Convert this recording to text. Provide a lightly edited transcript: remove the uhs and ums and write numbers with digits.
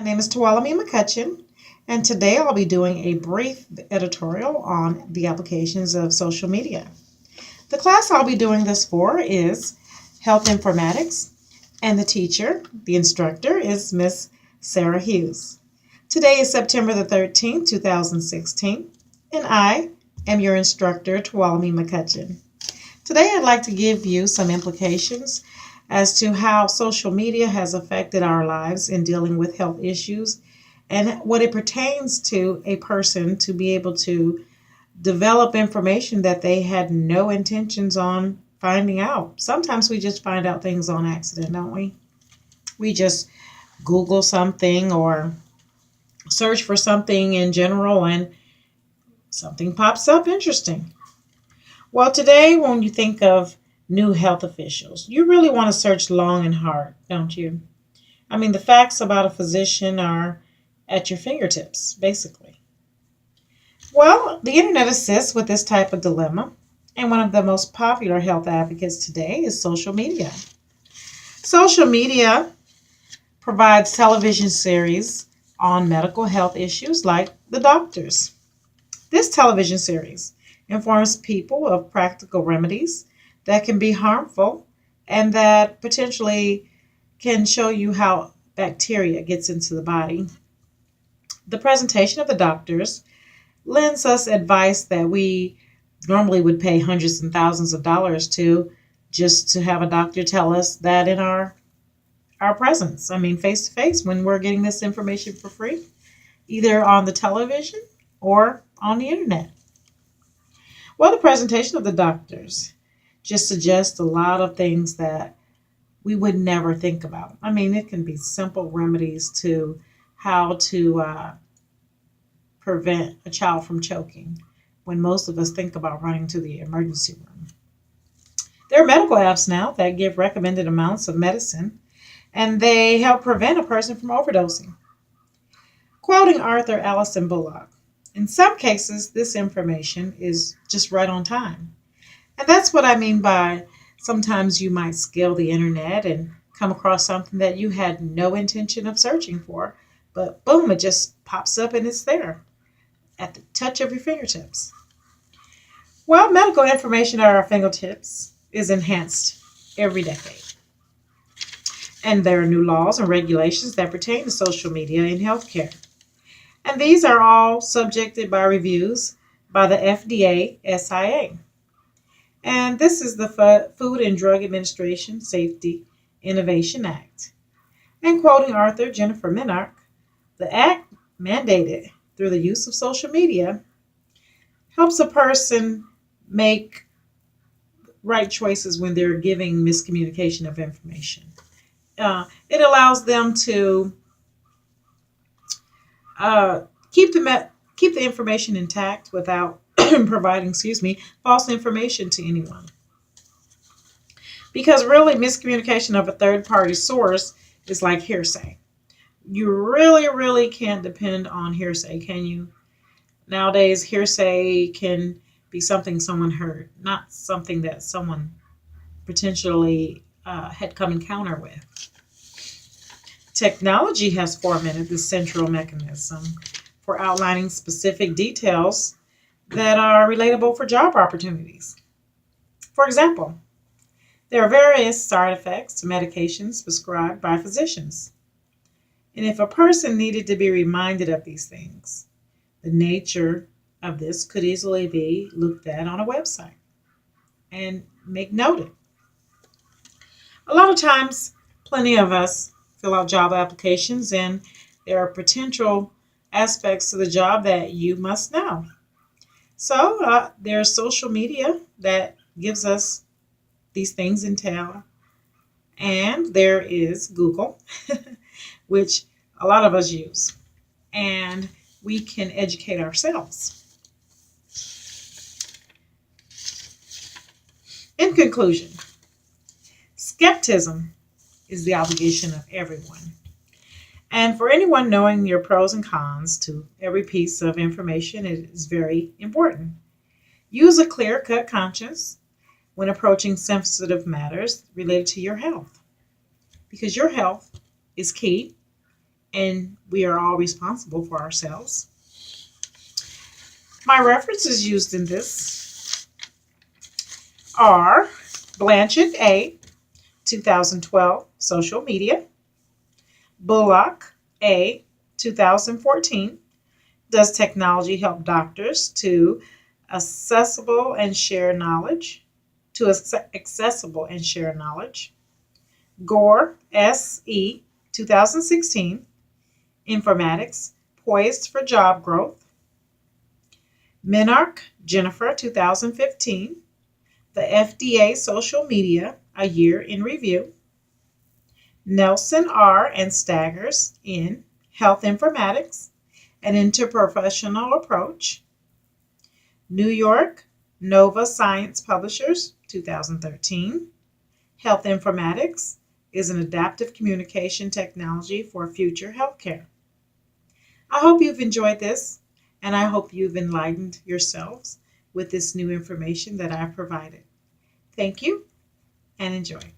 My name is Tuolumne McCutcheon, and today I'll be doing a brief editorial on the applications of social media. The class I'll be doing this for is Health Informatics, and the teacher, the instructor, is Miss Sarah Hughes. Today is September the 13th, 2016, and I am your instructor, Tuolumne McCutcheon. Today I'd like to give you some implications as to how social media has affected our lives in dealing with health issues and what it pertains to a person to be able to develop information that they had no intentions on finding out. Sometimes we just find out things on accident, don't we? We just Google something or search for something in general and something pops up interesting. Well, today, when you think of new health officials, you really want to search long and hard, don't you? I mean, the facts about a physician are at your fingertips, basically. Well, the internet assists with this type of dilemma, and one of the most popular health advocates today is social media. Social media provides television series on medical health issues like The Doctors. This television series informs people of practical remedies that can be harmful and that potentially can show you how bacteria gets into the body. The presentation of the doctors lends us advice that we normally would pay hundreds and thousands of dollars to just to have a doctor tell us that in our presence. I mean, face to face when we're getting this information for free, either on the television or on the internet. Well, the presentation of the doctors just suggests a lot of things that we would never think about. I mean, it can be simple remedies to how to prevent a child from choking when most of us think about running to the emergency room. There are medical apps now that give recommended amounts of medicine and they help prevent a person from overdosing. Quoting Arthur Allison Bullock, in some cases, this information is just right on time. And that's what I mean by sometimes you might scale the internet and come across something that you had no intention of searching for, but boom, it just pops up and it's there at the touch of your fingertips. Well, medical information at our fingertips is enhanced every decade. And there are new laws and regulations that pertain to social media in healthcare. And these are all subjected by reviews by the FDA SIA. And this is the Food and Drug Administration Safety Innovation Act. And quoting author Jennifer Minark, the act mandated through the use of social media helps a person make right choices when they're giving miscommunication of information. It allows them to uh, keep the information intact without providing, false information to anyone. Because really, miscommunication of a third party source is like hearsay. You really, really can't depend on hearsay, can you? Nowadays, hearsay can be something someone heard, not something that someone potentially had come encounter with. Technology has formatted the central mechanism for outlining specific details that are relatable for job opportunities. For example, there are various side effects to medications prescribed by physicians. And if a person needed to be reminded of these things, the nature of this could easily be looked at on a website and make noted. A lot of times, plenty of us fill out job applications and there are potential aspects to the job that you must know. So there's social media that gives us these things entail. And there is Google, which a lot of us use. And we can educate ourselves. In conclusion, skepticism is the obligation of everyone. And for anyone, knowing your pros and cons to every piece of information is very important. Use a clear-cut conscience when approaching sensitive matters related to your health, because your health is key and we are all responsible for ourselves. My references used in this are Blanchett A., 2012, Social Media; Bullock A., 2014, Does Technology Help Doctors to Accessible and Share Knowledge? Accessible and Share Knowledge. Gore S.E., 2016, Informatics, Poised for Job Growth. Minark Jennifer, 2015, The FDA Social Media, A Year in Review. Nelson R. and Staggers in Health Informatics, An Interprofessional Approach. New York Nova Science Publishers, 2013, Health Informatics is an adaptive communication technology for future healthcare. I hope you've enjoyed this, and I hope you've enlightened yourselves with this new information that I've provided. Thank you, and enjoy.